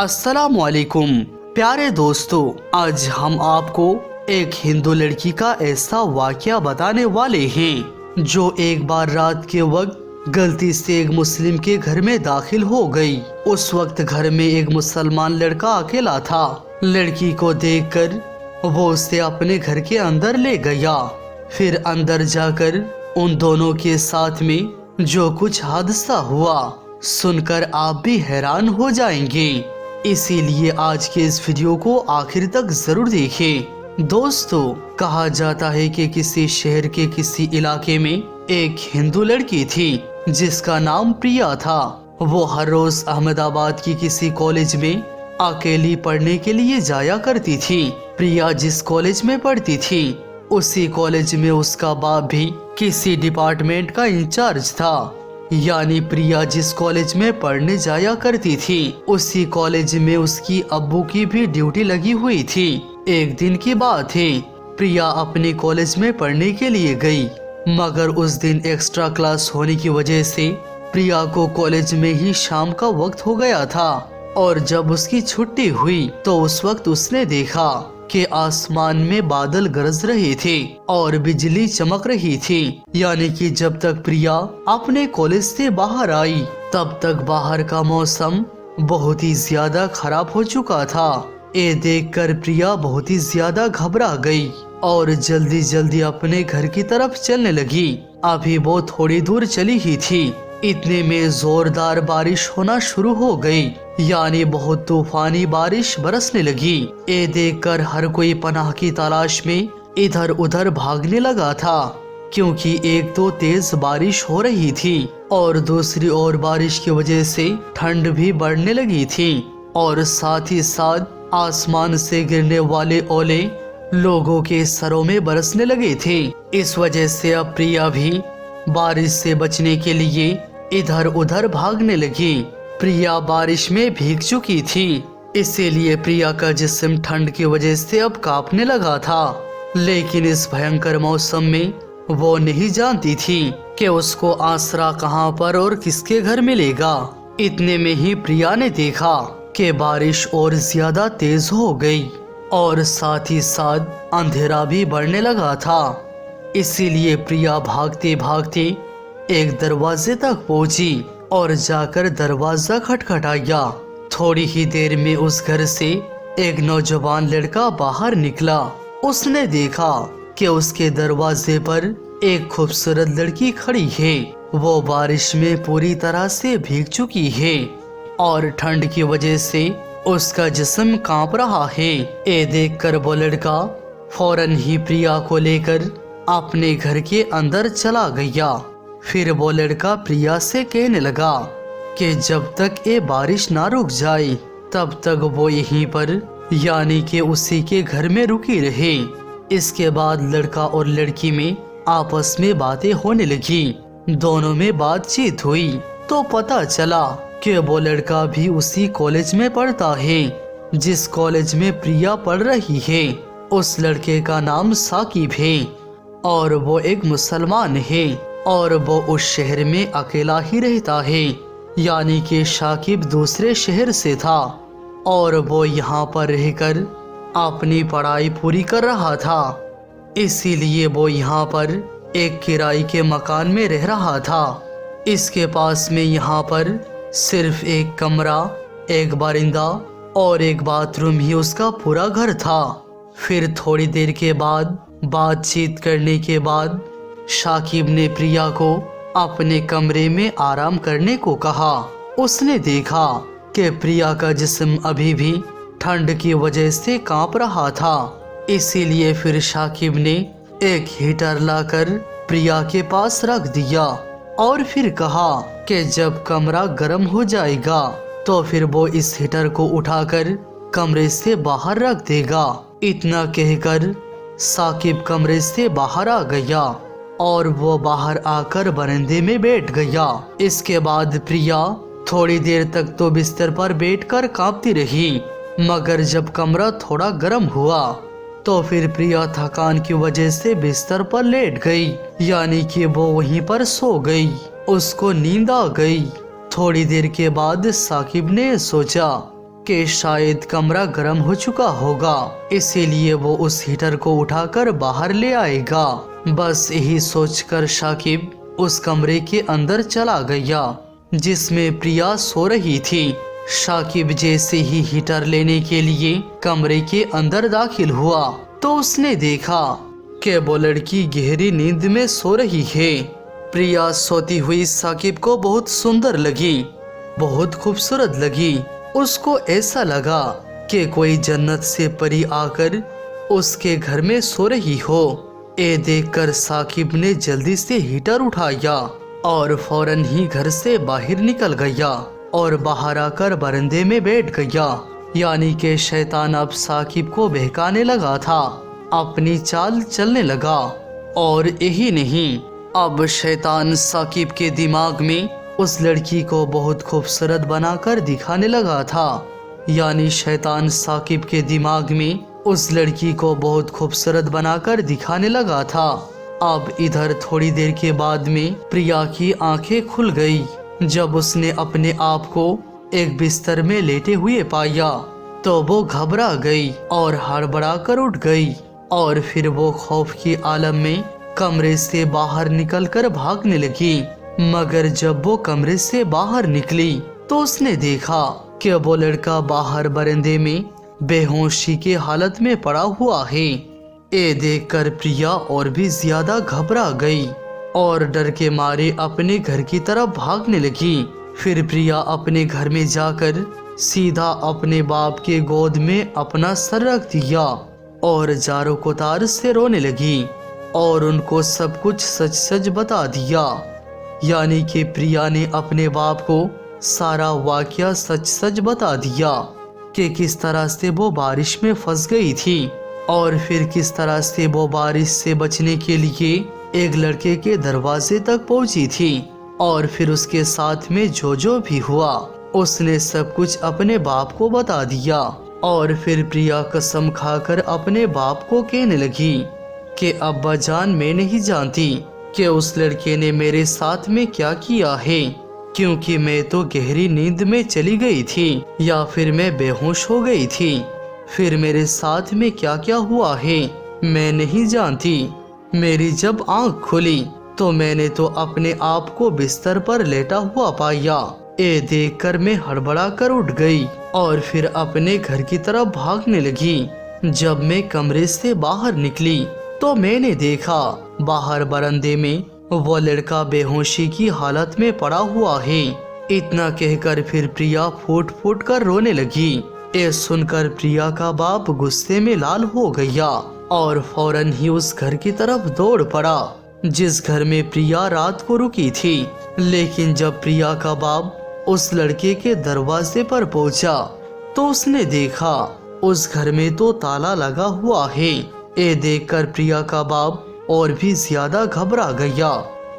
अस्सलामुअलैकुम प्यारे दोस्तों, आज हम आपको एक हिंदू लड़की का ऐसा वाकया बताने वाले हैं जो एक बार रात के वक्त गलती से एक मुस्लिम के घर में दाखिल हो गई। उस वक्त घर में एक मुसलमान लड़का अकेला था। लड़की को देखकर वो उसे अपने घर के अंदर ले गया। फिर अंदर जाकर उन दोनों के साथ में जो कुछ हादसा हुआ सुनकर आप भी हैरान हो जाएंगे। इसीलिए आज के इस वीडियो को आखिर तक जरूर देखें। दोस्तों, कहा जाता है कि किसी शहर के किसी इलाके में एक हिंदू लड़की थी जिसका नाम प्रिया था। वो हर रोज अहमदाबाद की किसी कॉलेज में अकेली पढ़ने के लिए जाया करती थी। प्रिया जिस कॉलेज में पढ़ती थी उसी कॉलेज में उसका बाप भी किसी डिपार्टमेंट का इंचार्ज था। यानी प्रिया जिस कॉलेज में पढ़ने जाया करती थी उसी कॉलेज में उसकी अब्बू की भी ड्यूटी लगी हुई थी। एक दिन की बात है, प्रिया अपने कॉलेज में पढ़ने के लिए गई, मगर उस दिन एक्स्ट्रा क्लास होने की वजह से प्रिया को कॉलेज में ही शाम का वक्त हो गया था। और जब उसकी छुट्टी हुई तो उस वक्त उसने देखा कि आसमान में बादल गरज रहे थे और बिजली चमक रही थी। यानी कि जब तक प्रिया अपने कॉलेज से बाहर आई तब तक बाहर का मौसम बहुत ही ज्यादा खराब हो चुका था। ये देखकर प्रिया बहुत ही ज्यादा घबरा गई और जल्दी जल्दी अपने घर की तरफ चलने लगी। अभी वो थोड़ी दूर चली ही थी, इतने में जोरदार बारिश होना शुरू हो गई। यानी बहुत तूफानी बारिश बरसने लगी। ये देखकर हर कोई पनाह की तलाश में इधर उधर भागने लगा था, क्योंकि एक तो तेज बारिश हो रही थी और दूसरी ओर बारिश की वजह से ठंड भी बढ़ने लगी थी और साथ ही साथ आसमान से गिरने वाले ओले लोगों के सरों में बरसने लगे थे। इस वजह से अब प्रिया भी बारिश से बचने के लिए इधर उधर भागने लगी। प्रिया बारिश में भीग चुकी थी, इसीलिए प्रिया का जिस्म ठंड की वजह से अब कांपने लगा था। लेकिन इस भयंकर मौसम में वो नहीं जानती थी कि उसको आसरा कहां पर और किसके घर मिलेगा। इतने में ही प्रिया ने देखा कि बारिश और ज्यादा तेज हो गई और साथ ही साथ अंधेरा भी बढ़ने लगा था। इसीलिए प्रिया भागते भागते एक दरवाजे तक पहुंची और जाकर दरवाजा खटखटाया। थोड़ी ही देर में उस घर से एक नौजवान लड़का बाहर निकला। उसने देखा कि उसके दरवाजे पर एक खूबसूरत लड़की खड़ी है। वो बारिश में पूरी तरह से भीग चुकी है और ठंड की वजह से उसका जिस्म कांप रहा है। ये देखकर वो लड़का फौरन ही प्रिया को लेकर अपने घर के अंदर चला गया। फिर वो लड़का प्रिया से कहने लगा कि जब तक ये बारिश ना रुक जाए तब तक वो यहीं पर यानी कि उसी के घर में रुकी रहे। इसके बाद लड़का और लड़की में आपस में बातें होने लगी। दोनों में बातचीत हुई तो पता चला कि वो लड़का भी उसी कॉलेज में पढ़ता है जिस कॉलेज में प्रिया पढ़ रही है। उस लड़के का नाम साकिब है और वो एक मुसलमान है और वो उस शहर में अकेला ही रहता है। यानी कि शाकिब दूसरे शहर से था और वो यहाँ पर रहकर अपनी पढ़ाई पूरी कर रहा था। इसीलिए वो यहाँ पर एक किराए के मकान में रह रहा था। इसके पास में यहाँ पर सिर्फ एक कमरा, एक बारिंदा और एक बाथरूम ही उसका पूरा घर था। फिर थोड़ी देर के बाद बातचीत करने के बाद शाकिब ने प्रिया को अपने कमरे में आराम करने को कहा। उसने देखा कि प्रिया का जिस्म अभी भी ठंड की वजह से कांप रहा था। इसीलिए फिर शाकिब ने एक हीटर लाकर प्रिया के पास रख दिया और फिर कहा कि जब कमरा गर्म हो जाएगा तो फिर वो इस हीटर को उठाकर कमरे से बाहर रख देगा। इतना कहकर साकिब कमरे से बाहर आ गया और वो बाहर आकर बरामदे में बैठ गया। इसके बाद प्रिया थोड़ी देर तक तो बिस्तर पर बैठकर कांपती रही, मगर जब कमरा थोड़ा गर्म हुआ तो फिर प्रिया थकान की वजह से बिस्तर पर लेट गई। यानी कि वो वहीं पर सो गई। उसको नींद आ गई। थोड़ी देर के बाद साकिब ने सोचा कि शायद कमरा गर्म हो चुका होगा, इसीलिए वो उस हीटर को उठाकर बाहर ले आएगा। बस यही सोचकर शाकिब उस कमरे के अंदर चला गया जिसमें प्रिया सो रही थी। शाकिब जैसे ही हीटर लेने के लिए कमरे के अंदर दाखिल हुआ तो उसने देखा कि वो लड़की गहरी नींद में सो रही है। प्रिया सोती हुई शाकिब को बहुत सुंदर लगी, बहुत खूबसूरत लगी। उसको ऐसा लगा कि कोई जन्नत से परी आकर उसके घर में सो रही हो। ये देखकर शाकिब ने जल्दी से हीटर उठाया और फौरन ही घर से बाहर निकल गया और बाहर आकर बरामदे में बैठ गया। यानी कि शैतान अब शाकिब को बहकाने लगा था, अपनी चाल चलने लगा। और यही नहीं, अब शैतान शाकिब के दिमाग में उस लड़की को बहुत खूबसूरत बनाकर दिखाने लगा था। यानी शैतान शाकिब के दिमाग में उस लड़की को बहुत खूबसूरत बनाकर दिखाने लगा था। अब इधर थोड़ी देर के बाद में प्रिया की आंखें खुल गई। जब उसने अपने आप को एक बिस्तर में लेटे हुए पाया तो वो घबरा गई और हड़बड़ा कर उठ गई और फिर वो खौफ की आलम में कमरे से बाहर निकलकर भागने लगी। मगर जब वो कमरे से बाहर निकली तो उसने देखा कि वो लड़का बाहर बरामदे में बेहोशी की हालत में पड़ा हुआ है। ये देखकर प्रिया और भी ज्यादा घबरा गई और डर के मारे अपने घर की तरफ भागने लगी। फिर प्रिया अपने घर में जाकर सीधा अपने बाप के गोद में अपना सर रख दिया और जारो कोतार से रोने लगी और उनको सब कुछ सच सच बता दिया। यानी कि प्रिया ने अपने बाप को सारा वाकया सच सच बता दिया कि किस तरह से वो बारिश में फंस गई थी और फिर किस तरह से वो बारिश से बचने के लिए एक लड़के के दरवाजे तक पहुंची थी और फिर उसके साथ में जो भी हुआ उसने सब कुछ अपने बाप को बता दिया। और फिर प्रिया कसम खाकर अपने बाप को कहने लगी कि अब्बा जान, मैं नहीं जानती कि उस लड़के ने मेरे साथ में क्या किया है, क्योंकि मैं तो गहरी नींद में चली गई थी या फिर मैं बेहोश हो गई थी। फिर मेरे साथ में क्या क्या हुआ है मैं नहीं जानती। मेरी जब आंख खुली तो मैंने तो अपने आप को बिस्तर पर लेटा हुआ पाया। ये देखकर मैं हड़बड़ा कर उठ गई और फिर अपने घर की तरफ भागने लगी। जब मैं कमरे से बाहर निकली तो मैंने देखा बाहर बरामदे में वो लड़का बेहोशी की हालत में पड़ा हुआ है। इतना कहकर फिर प्रिया फूट फूट कर रोने लगी। ये सुनकर प्रिया का बाप गुस्से में लाल हो गया और फौरन ही उस घर की तरफ दौड़ पड़ा जिस घर में प्रिया रात को रुकी थी। लेकिन जब प्रिया का बाप उस लड़के के दरवाजे पर पहुंचा तो उसने देखा उस घर में तो ताला लगा हुआ है। ये देखकर प्रिया का बाप और भी ज्यादा घबरा गया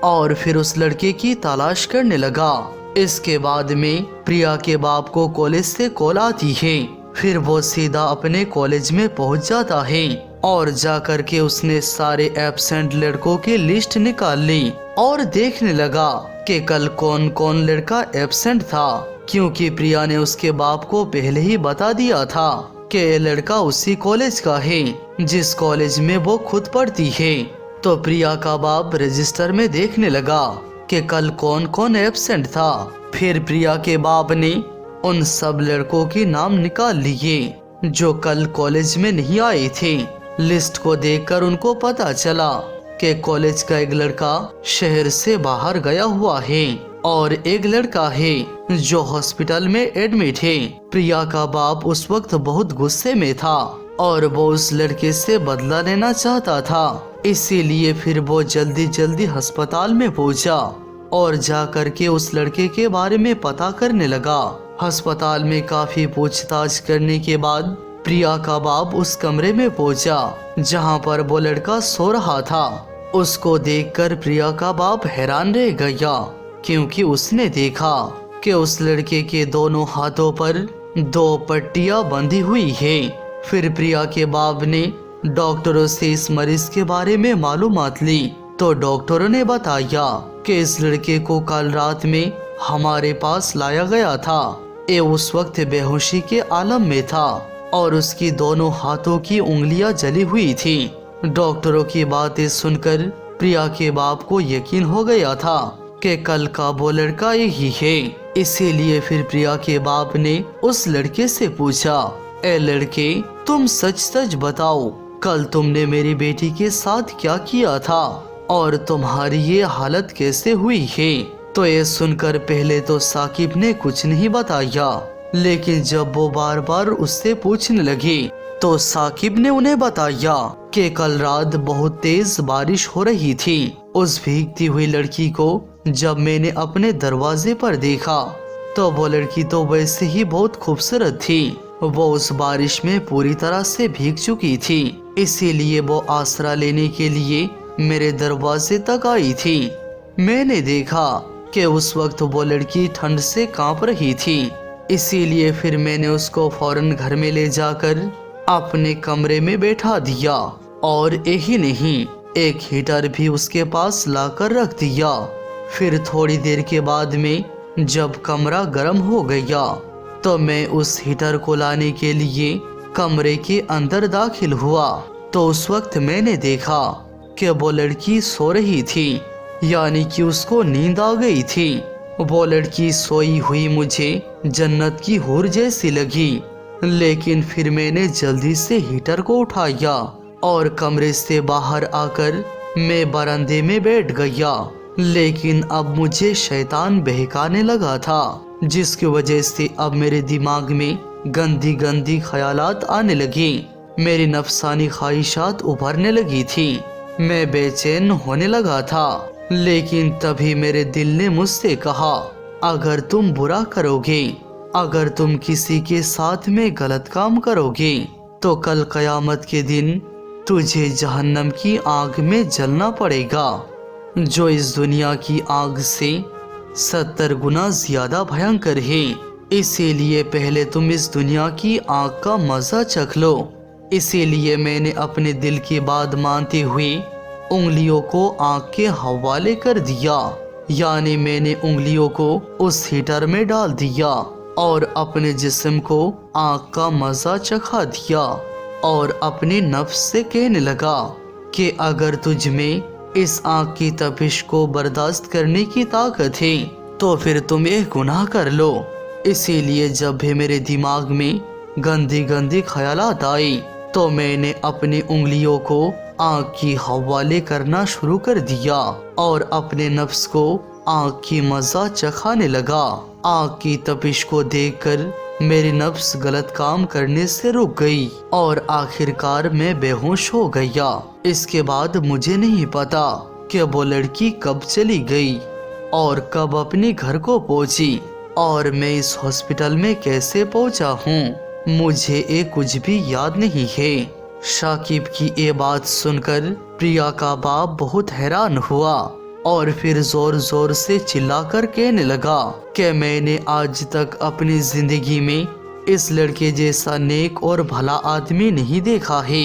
और फिर उस लड़के की तलाश करने लगा। इसके बाद में प्रिया के बाप को कॉलेज से कॉल आती है। फिर वो सीधा अपने कॉलेज में पहुंच जाता है और जाकर के उसने सारे एब्सेंट लड़कों की लिस्ट निकाल ली और देखने लगा कि कल कौन कौन लड़का एब्सेंट था, क्योंकि प्रिया ने उसके बाप को पहले ही बता दिया था कि ये लड़का उसी कॉलेज का है जिस कॉलेज में वो खुद पढ़ती है। तो प्रिया का बाप रजिस्टर में देखने लगा कि कल कौन कौन एब्सेंट था। फिर प्रिया के बाप ने उन सब लड़कों के नाम निकाल लिए जो कल कॉलेज में नहीं आए थे। लिस्ट को देखकर उनको पता चला कि कॉलेज का एक लड़का शहर से बाहर गया हुआ है और एक लड़का है जो हॉस्पिटल में एडमिट है। प्रिया का बाप उस वक्त बहुत गुस्से में था और वो उस लड़के से बदला लेना चाहता था। इसीलिए फिर वो जल्दी जल्दी अस्पताल में पहुंचा और जाकर के उस लड़के के बारे में पता करने लगा। अस्पताल में काफी पूछताछ करने के बाद प्रिया का बाप उस कमरे में पहुंचा जहां पर वो लड़का सो रहा था। उसको देखकर प्रिया का बाप हैरान रह गया, क्योंकि उसने देखा कि उस लड़के के दोनों हाथों पर 2 पट्टियां बंधी हुई है। फिर प्रिया के बाप ने डॉक्टरों से इस मरीज के बारे में मालूमात ली तो डॉक्टरों ने बताया कि इस लड़के को कल रात में हमारे पास लाया गया था ये उस वक्त बेहोशी के आलम में था और उसकी दोनों हाथों की उंगलियां जली हुई थी। डॉक्टरों की बातें सुनकर प्रिया के बाप को यकीन हो गया था कि कल का वो लड़का यही है। इसीलिए फिर प्रिया के बाप ने उस लड़के से पूछा, ए लड़के, तुम सच सच बताओ, कल तुमने मेरी बेटी के साथ क्या किया था और तुम्हारी ये हालत कैसे हुई है। तो ये सुनकर पहले तो साकिब ने कुछ नहीं बताया, लेकिन जब वो बार बार उससे पूछने लगे तो साकिब ने उन्हें बताया कि कल रात बहुत तेज बारिश हो रही थी। उस भीगती हुई लड़की को जब मैंने अपने दरवाजे पर देखा तो वो लड़की तो वैसे ही बहुत खूबसूरत थी। वो उस बारिश में पूरी तरह से भीग चुकी थी, इसीलिए वो आसरा लेने के लिए मेरे दरवाजे तक आई थी। मैंने देखा कि उस वक्त वो लड़की ठंड से कांप रही थी, इसीलिए फिर मैंने उसको फौरन घर में ले जाकर अपने कमरे में बैठा दिया और यही नहीं, एक हीटर भी उसके पास लाकर रख दिया। फिर थोड़ी देर के बाद में जब कमरा गर्म हो गया तो मैं उस हीटर को लाने के लिए कमरे के अंदर दाखिल हुआ तो उस वक्त मैंने देखा कि वो लड़की सो रही थी, यानी कि उसको नींद आ गई थी। वो लड़की सोई हुई मुझे जन्नत की हूर जैसी लगी, लेकिन फिर मैंने जल्दी से हीटर को उठाया और कमरे से बाहर आकर मैं बरामदे में बैठ गया। लेकिन अब मुझे शैतान बहकाने लगा था, जिसकी वजह से अब मेरे दिमाग में गंदी गंदी ख्यालात आने लगी। मेरी नफसानी ख्वाहिशात उभरने लगी थी। मैं बेचैन होने लगा था, लेकिन तभी मेरे दिल ने मुझसे कहा, अगर तुम बुरा करोगे, अगर तुम किसी के साथ में गलत काम करोगे तो कल कयामत के दिन तुझे जहन्नम की आग में जलना पड़ेगा, जो इस दुनिया की आग से 70 गुना ज्यादा भयंकर है। इसीलिए पहले तुम इस दुनिया की आग का मजा चख लो। इसीलिए मैंने अपने दिल की बात मानते हुए उंगलियों को आग के हवाले कर दिया, यानी मैंने उंगलियों को उस हीटर में डाल दिया और अपने जिस्म को आग का मजा चखा दिया और अपने नफ्स से कहने लगा कि अगर तुझ में इस आग की तपिश को बर्दाश्त करने की ताकत है तो फिर तुम एक गुनाह कर लो। इसीलिए जब भी मेरे दिमाग में गंदी गंदी ख्यालात आए तो मैंने अपनी उंगलियों को आग की हवाले करना शुरू कर दिया और अपने नफ्स को आग की मजा चखाने लगा। आग की तपिश को देखकर मेरी नफ्स गलत काम करने से रुक गई और आखिरकार मैं बेहोश हो गया। इसके बाद मुझे नहीं पता कि वो लड़की कब चली गई और कब अपने घर को पहुंची और मैं इस हॉस्पिटल में कैसे पहुंचा हूँ। मुझे ये कुछ भी याद नहीं है। शाकिब की ये बात सुनकर प्रिया का बाप बहुत हैरान हुआ और फिर जोर जोर से चिल्लाकर कहने लगा कि मैंने आज तक अपनी जिंदगी में इस लड़के जैसा नेक और भला आदमी नहीं देखा है।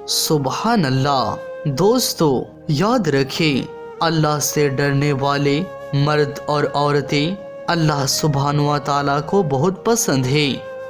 सुभान अल्लाह। दोस्तों, याद रखें, अल्लाह से डरने वाले मर्द और औरतें अल्लाह सुब्हानहू व तआला को बहुत पसंद है।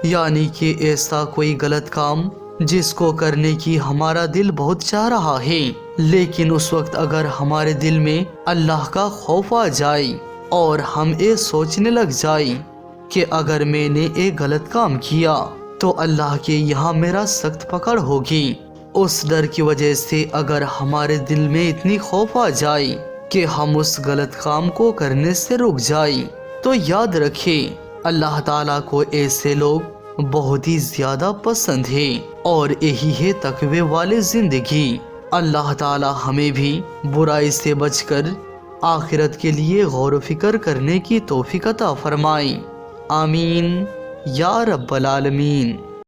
यानी कि ऐसा कोई गलत काम जिसको करने की हमारा दिल बहुत चाह रहा है, लेकिन उस वक्त अगर हमारे दिल में अल्लाह का खौफ आ जाए और हम ये सोचने लग जाए कि अगर मैंने एक गलत काम किया तो अल्लाह के यहाँ मेरा सख्त पकड़ होगी, उस डर की वजह से अगर हमारे दिल में इतनी खौफ आ जाए कि हम उस गलत काम को करने से रुक जाए, तो याद रखें अल्लाह ताला को ऐसे लोग बहुत ही ज्यादा पसंद है और यही है तकवे वाले जिंदगी। अल्लाह ताला हमें भी बुराई से बचकर आखिरत के लिए गौर फिक्र करने की तौफीक अता फरमाए। आमीन या रब्बल आलमीन।